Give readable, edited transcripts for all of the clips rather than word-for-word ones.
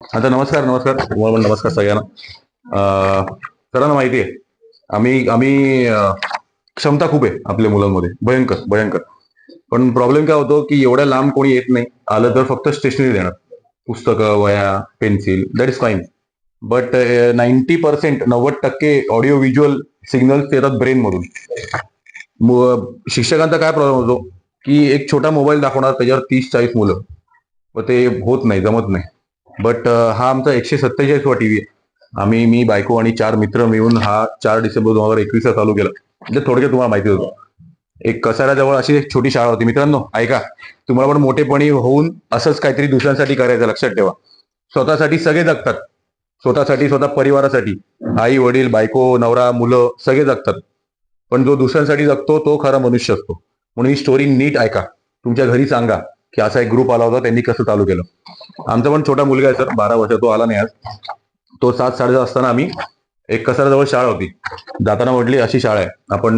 आता नमस्कार नमस्कार तुम्हाला पण नमस्कार सगळ्यांना. सरांना माहिती आहे आम्ही आम्ही क्षमता खूप आहे आपल्या मुलांमध्ये, भयंकर भयंकर. पण प्रॉब्लेम काय होतो की एवढ्या लांब कोणी येत नाही, आलं तर फक्त स्टेशनरी देणार, पुस्तकं, वह्या, pencil, that is fine. But 90% 90% audio visual signals येतात ब्रेन मधून. शिक्षकांचा काय प्रॉब्लेम होतो की एक छोटा मोबाईल दाखवणार, त्याच्यावर 30-40 मुलं, व ते होत नाही, जमत नाही. बट हा आमचा 147 वा टीव्ही आहे. मी बायको आणि 4 मित्र मिळून हा 4 डिसेंबर 2021 ला चालू केला. म्हणजे थोडक्यात तुम्हाला माहिती होतं, एक कसाऱ्याजवळ अशी एक छोटी शाळा होती. मित्रांनो ऐका, तुम्हाला पण मोठेपणी होऊन असंच काहीतरी दुसऱ्यांसाठी करायचं, लक्षात ठेवा. स्वतःसाठी सगळे जगतात, स्वतःसाठी, स्वतः परिवारासाठी, आई वडील, बायको, नवरा, मुलं सगळे जगतात. पण जो दुसऱ्यांसाठी जगतो तो खरा मनुष्य असतो. म्हणून ही स्टोरी नीट ऐका, तुमच्या घरी सांगा की असा एक ग्रुप आला होता, त्यांनी कसं चालू केलं. आमचा पण छोटा मुलगा आहे सर, 12 वर्ष, तो आला नाही आज. तो 7-7:30 असताना आम्ही, एक कसाराजवळ शाळा होती, जाताना म्हटली अशी शाळा आहे, आपण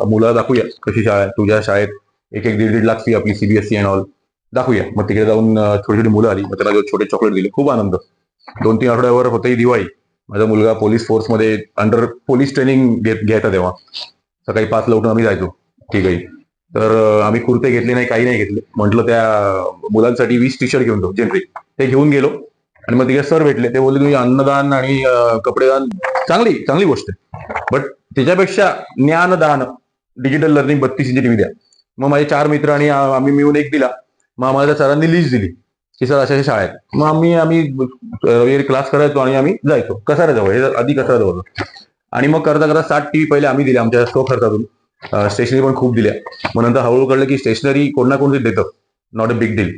मुलं दाखवूया कशी शाळा आहे. तुझ्या शाळेत 1-1, 1.5 लाख फी आपली, सीबीएसई अँड ऑल, दाखवूया. मग तिकडे जाऊन छोटी छोटी मुलं आली, मग त्याला छोटे चॉकलेट दिले, खूप आनंद. 2-3 आठवड्यावर होते दिवाळी. माझा मुलगा पोलीस फोर्समध्ये अंडर पोलीस ट्रेनिंग घ्यायचा तेव्हा. सकाळी 5ला उठून आम्ही जायचो. ठीक आहे. तर आम्ही कुर्ते घेतले नाही, काही नाही घेतले. म्हटलं त्या मुलांसाठी 20 टी-शर्ट घेऊन जाऊ, जनरली ते घेऊन गेलो. आणि मग तिकडे सर भेटले, ते बोलले तुम्ही अन्नदान आणि कपडेदान, चांगली चांगली गोष्ट आहे, बट त्याच्यापेक्षा ज्ञानदान, डिजिटल लर्निंग 32 इंची टीव्ही द्या. मग माझे 4 मित्र आणि आम्ही मिळून एक दिला. मग आम्हाला त्या सरांनी लिस्ट दिली की सर अशा शाळा आहेत. मग आम्ही रविवारी क्लास करायचो आणि आम्ही जायचो कसाऱ्याजवळ, हे आधी कसाऱ्याजवळ होतं. आणि मग करता करता 7 टीव्ही पहिले आम्ही दिले आमच्या खर्चातून. स्टेशनरी पण खूप दिल्या. मग नंतर हळूहळू कळलं की स्टेशनरी कोण ना कोणती देतं, नॉट अ बिग डील,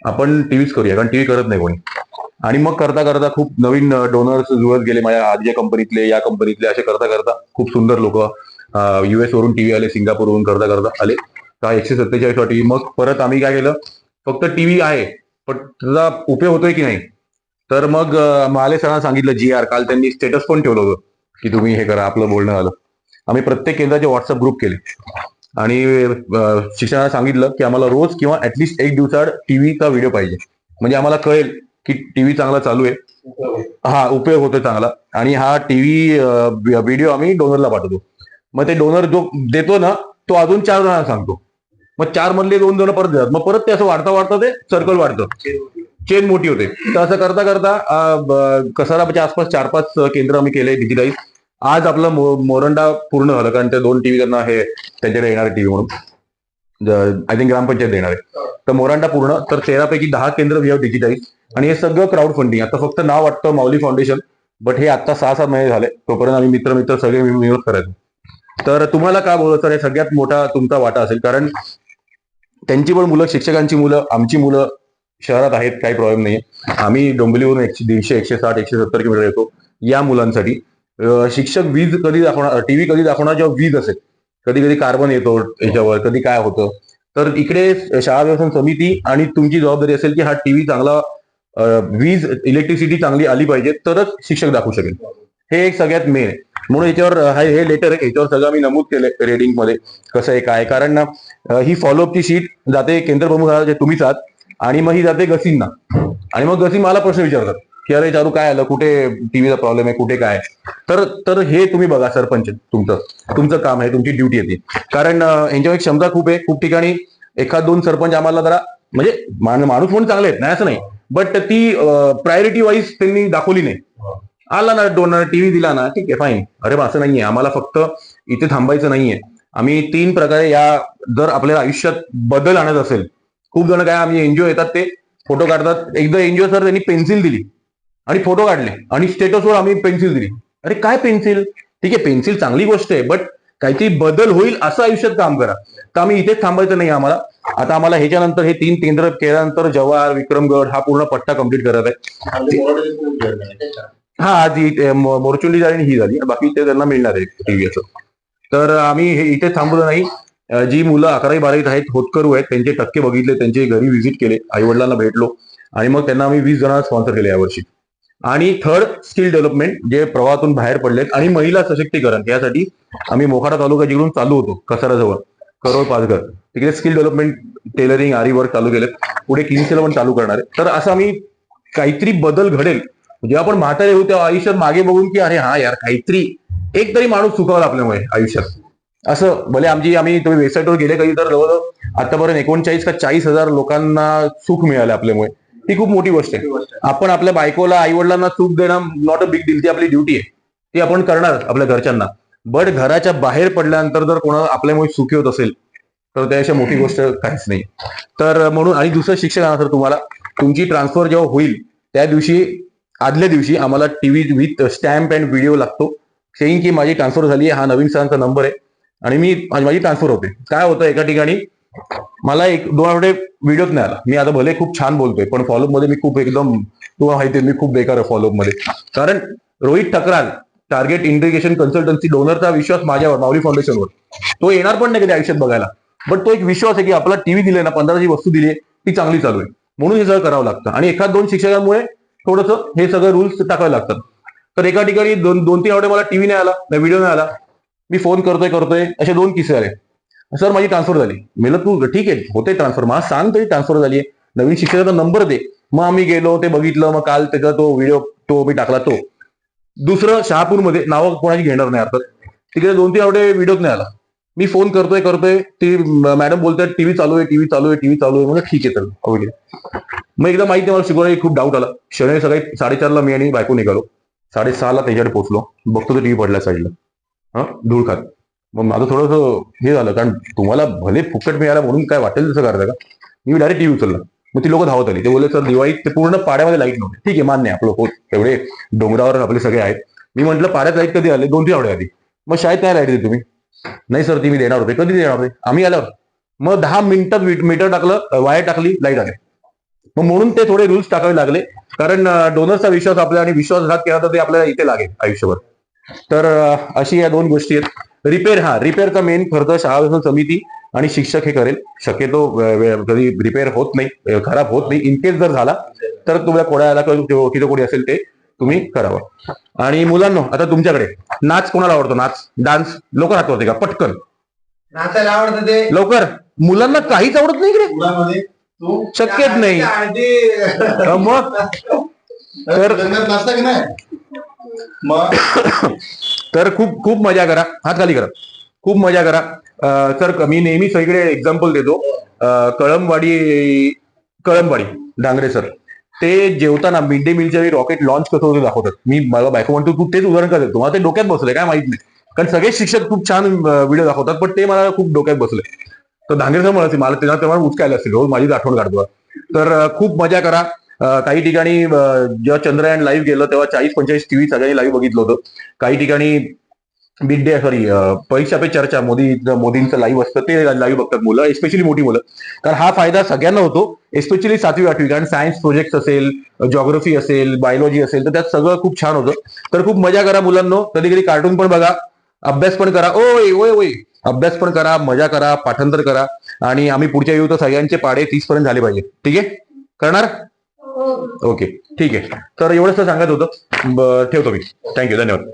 आपण टीव्हीच करूया, कारण टीव्ही करत नाही कोणी. आणि मग करता करता खूप नवीन डोनर्स जुळत गेले, माझ्या आधीच्या कंपनीतले, या कंपनीतले, असे करता करता खूप सुंदर लोक, US वरून टीव्ही आले, सिंगापूरवरून करता करता आले का 147 वा टीव्ही. मग परत आम्ही काय केलं, फक्त टीव्ही आहे पण त्याचा उपयोग होतोय की नाही. तर मग माले सरांना सांगितलं, GR, काल त्यांनी स्टेटस पण ठेवलं होतं की तुम्ही हे करा, आपलं बोलणं झालं. आम्ही प्रत्येक केंद्राचे व्हॉट्सअप ग्रुप केले आणि शिक्षकांना सांगितलं की आम्हाला रोज किंवा ऍटलिस्ट एक दिवसाआड टीव्हीचा व्हिडिओ पाहिजे, म्हणजे आम्हाला कळेल की टीव्ही चांगला चालू आहे, हा उपयोग होतोय चांगला. आणि हा टीव्ही व्हिडिओ आम्ही डोनरला पाठवतो. मग ते डोनर जो देतो ना, तो अजून 4 जणांना सांगतो. मग 4 मधले 2 जण परत देतात. मग परत ते असं वाढता वाढता ते सर्कल वाढतं, चेन मोठी होते. तर असं करता करता कसाराच्या आसपास 4-5 केंद्र आम्ही केले डिजिटाईज. आज आपलं मोरंडा पूर्ण झालं, कारण ते 2 टीव्ही त्यांना हे त्यांच्याकडे येणार टीव्ही म्हणून, आय थिंक ग्रामपंचायत देणार आहे. तर मोरांडा पूर्ण, तर 13 पैकी 10 केंद्र वी हॅव डिजिटाईज. आणि हे सगळं क्राऊड फंडिंग. आता फक्त नाव वाटतं माऊली फाउंडेशन, बट हे आता 6-7 महिने झाले. तोपर्यंत आम्ही मित्र मित्र सगळे मिळून करायचो. तर तुम्हाला काय बोलतो सर, हे सगळ्यात मोठा तुमचा वाटा असेल, कारण त्यांची पण मुलं, शिक्षकांची मुलं, आमची मुलं शहरात आहेत, काही प्रॉब्लेम नाही. आम्ही डोंबिवलीवरून 150, 160, 170 किलोमीटर येतो या मुलांसाठी. शिक्षक वीज कधी दाखवणार, टीव्ही कधी दाखवणार जेव्हा वीज असेल. कधी कधी कार्बन येतो याच्यावर, कधी काय होतं. तर इकडे शाळा व्यवस्थापन समिती आणि तुमची जबाबदारी असेल की हा टीव्ही चांगला, वीज, इलेक्ट्रिसिटी चांगली आली पाहिजे, तरच शिक्षक दाखवू शकेल. हे एक सगळ्यात मेन आहे. म्हणून याच्यावर हे लेटर आहे, याच्यावर सगळं आम्ही नमूद केलंय रेडिंग मध्ये कसं आहे काय. कारण ही फॉलोअपची शीट जाते केंद्र प्रमुख, जे तुम्हीच आहात, आणि मग ही जाते गसींना. आणि मग गसी मला प्रश्न विचारतात की अरे चारू काय आलं, कुठे टीव्हीचा प्रॉब्लेम आहे, कुठे काय. तर तर हे तुम्ही बघा सरपंच, तुमचं तुमचं काम आहे, तुमची ड्युटी येते. कारण यांच्यावर क्षमता खूप आहे. खूप ठिकाणी 1-2 सरपंच आम्हाला जरा, म्हणजे माणूस म्हणून चांगले आहेत, नाही असं नाही, बट ती प्रायोरिटी वाईज त्यांनी दाखवली नाही. आला ना डोनर, टीव्ही दिला ना, ठीक आहे, फाईन. अरे मग असं नाहीये, आम्हाला फक्त इथे थांबायचं नाहीये. आम्ही 3 प्रकारे जर आपल्याला आयुष्यात बदल आणत असेल, खूप जण काय, आम्ही एनजीओ येतात, ते फोटो काढतात. एकदा एनजीओ सर त्यांनी पेन्सिल दिली आणि फोटो काढले आणि स्टेटसवर आम्ही पेन्सिल दिली. अरे काय पेन्सिल, ठीक आहे पेन्सिल चांगली गोष्ट आहे, बट काहीतरी बदल होईल असं आयुष्यात काम करा. तर आम्ही इथेच थांबायचं नाही आम्हाला. आता आम्हाला ह्याच्यानंतर हे 3 केंद्र केल्यानंतर जव्हार, विक्रमगड हा पूर्ण पट्टा कम्प्लीट करत आहे. हा, आधी मोर्चुंडी झाली आणि ही झाली, बाकी ते त्यांना मिळणार आहे टीव्ही असं. तर आम्ही हे इथे थांबलो नाही. जी मुलं 11वी-12वीत आहेत, होतकरू आहेत, त्यांचे टक्के बघितले, त्यांचे घरी व्हिजिट केले, आई वडिलांना भेटलो, आणि मग त्यांना आम्ही 20 जणांना स्पॉन्सर केले यावर्षी. आणि थर्ड, स्किल डेव्हलपमेंट, जे प्रवाहातून बाहेर पडलेत, आणि महिला सशक्तीकरण, यासाठी आम्ही मोखाडा तालुका जिकडून चालू होतो, कसाराजवळ करोळ पाचघर, तिकडे स्किल डेव्हलपमेंट, टेलरिंग, आरी वर्क चालू केलेत. पुढे किंगसेला पण चालू करणार आहे. तर असं आम्ही काहीतरी बदल घडेल. जेव्हा आपण म्हातारे होऊ तेव्हा आयुष्यात मागे बघून की अरे हा यार काहीतरी एक तरी माणूस चुकवला आपल्यामुळे आयुष्यात. असं भले आम्ही तुम्ही वेबसाईटवर गेले कधी तर जवळजवळ आतापर्यंत 39 का 40,000 लोकांना सुख मिळालं आपल्यामुळे. ही खूप मोठी गोष्ट आहे. आपण आपल्या बायकोला आई वडिलांना सुख देणं नॉट अ बिग डील, ती आपली ड्युटी आहे, ती आपण करणार आपल्या घरच्यांना. बट घराच्या बाहेर पडल्यानंतर जर कोणाला आपल्यामुळे सुखी होत असेल तर त्यापेक्षा मोठी गोष्ट काहीच नाही. तर म्हणून आणि दुसरं शिक्षक सर तुम्हाला तुमची ट्रान्सफर जेव्हा होईल त्या दिवशी आदल्या दिवशी आम्हाला TV with stamp and video लागतो सेईंग की माझी ट्रान्सफर झाली आहे, हा नवीन सरांचा नंबर आहे आणि माझी ट्रान्सफर होते. काय होतं एका ठिकाणी मला 1-2 आठवडे व्हिडिओच नाही आला. मी आता भले खूप छान बोलतोय पण फॉलोअप मध्ये मी खूप एकदम तुम्हाला माहिती आहे मी खूप बेकार आहे फॉलोअप मध्ये. कारण Rohit Thakral target integration consultancy डोनरचा विश्वास माझ्यावर माऊली फाउंडेशनवर, तो येणार पण नाही कधी आयुष्यात बघायला. बट तो एक विश्वास आहे की आपला टीव्ही दिले ना 15ची वस्तू दिली ती चांगली चालू आहे म्हणून हे सगळं करावं लागतं. आणि 1-2 शिक्षकांमुळे थोडंसं हे सगळं रूल्स टाकावे लागतात. तर एका ठिकाणी 2-3 आठवडे मला टीव्ही नाही आला, व्हिडिओ नाही आला. मी फोन करतोय असे 2 किस्से आले. सर माझी ट्रान्सफर झाली. म्हणलं तू ठीक आहे होते ट्रान्सफर, मला सांग तरी ट्रान्सफर झाली आहे, नवीन शिक्षकाचा नंबर दे. मग आम्ही गेलो ते बघितलं. मग काल त्याचा तो व्हिडिओ तो मी टाकला. तो दुसरं शहापूरमध्ये नावं कोणाची घेणार नाही अर्थात, तिकडे 2-3 आठवडे व्हिडिओच नाही आला. मी फोन करतोय ती मॅडम बोलतात टीव्ही चालू आहे. म्हणजे ठीक आहे तर वगैरे. मग एकदा माहिती मला शिकवण्याची खूप डाऊट आला. शनिवारी सकाळी 4:30ला मी आणि बायको निघालो. 6:30ला त्याच्याकडे पोहोचलो. बघतो तो टीव्ही पडला साईडला धूळ खात. मग माझं थोडंसं हे झालं कारण तुम्हाला भले फुकट मिळाला म्हणून काय वाटेल तसं करता का. मी डायरेक्ट टीव्ही उचलला. मग ती लोक धावत आली. ते बोलले सर दिवाळीत ते पूर्ण पाड्यामध्ये लाईट नव्हते. ठीक आहे मान्य आपलं होत एवढे डोंगरावर आपले सगळे आहेत. मी म्हटलं पाड्यात लाईट कधी आले 2-3 आठवडे आधी. मग शाळेत काय लाईट देते तुम्ही. नाही सर ती मी देणार होते. कधी देणार होते आम्ही आल्यावर. मग 10 मिनिटात मीटर टाकलं वायर टाकली लाईट आले. मग म्हणून ते थोडे रूल्स टाकावे लागले कारण डोनरचा विश्वास आपला आणि विश्वासघात केला तर ते आपल्याला इथे लागेल आयुष्यभर. तर अशी या 2 गोष्टी आहेत. रिपेअरचा मेन खर्च शाळा समिती आणि शिक्षक हे करेल. शक्यतो कधी रिपेअर होत नाही, खराब होत नाही. इनकेस जर झाला तर तुम्हाला कोणाला किती कोणी असेल ते तुम्ही करावं. आणि मुलांना आता तुमच्याकडे नाच कोणाला आवडतो, नाच डान्स लवकर हात वरती का पटकन नाचायला आवडतं ते लवकर. मुलांना काहीच आवडत नाही इकडे, शक्यच नाही. मग तर नाचता की नाही मग तर खूप खूप मजा करा. हात खाली करा. खूप मजा करा. सर मी नेहमी सगळीकडे एक्झाम्पल देतो. कळमवाडी डांगरे सर ते जेवताना मिड डे मीलच्या वेळी रॉकेट लॉन्च कसं होतं दाखवतात. मी मला बायको म्हणतो तू तेच उदाहरण का देतो. मला ते डोक्यात बसलंय काय माहित नाही कारण सगळे शिक्षक खूप छान व्हिडिओ दाखवतात पण ते मला खूप डोक्यात बसले. तर डांगरे सर म्हणायचे मला त्याच्याप्रमाणे उचकायला असतील रोज माझीच आठवण काढतो. तर खूप मजा करा. काही ठिकाणी जेव्हा चंद्रयान लाईव्ह गेलं तेव्हा 40-45 टीव्ही सगळ्यांनी लाईव्ह बघितलं होतं. काही ठिकाणी परीक्षा पे चर्चा मोदींचं लाईव्ह असतं ते लाईव्ह बघतात मुलं, एस्पेशली मोठी मुलं. कारण हा फायदा सगळ्यांना होतो, एस्पेशली 7वी-8वी. कारण सायन्स प्रोजेक्ट असेल, जॉग्राफी असेल, बायोलॉजी असेल तर त्यात सगळं खूप छान होतं. तर खूप मजा करा मुलांनो. कधी कधी कार्टून पण बघा, अभ्यास पण करा. ओय अभ्यास पण करा, मजा करा, पाठांतर करा. आणि आम्ही पुढच्या येऊ तर सगळ्यांचे पाढे 30 पर्यंत झाले पाहिजे. ठीक आहे करणार. ओके ठीक आहे. तर एवढंच सांगत होतं. ठेवतो मी. थँक्यू धन्यवाद.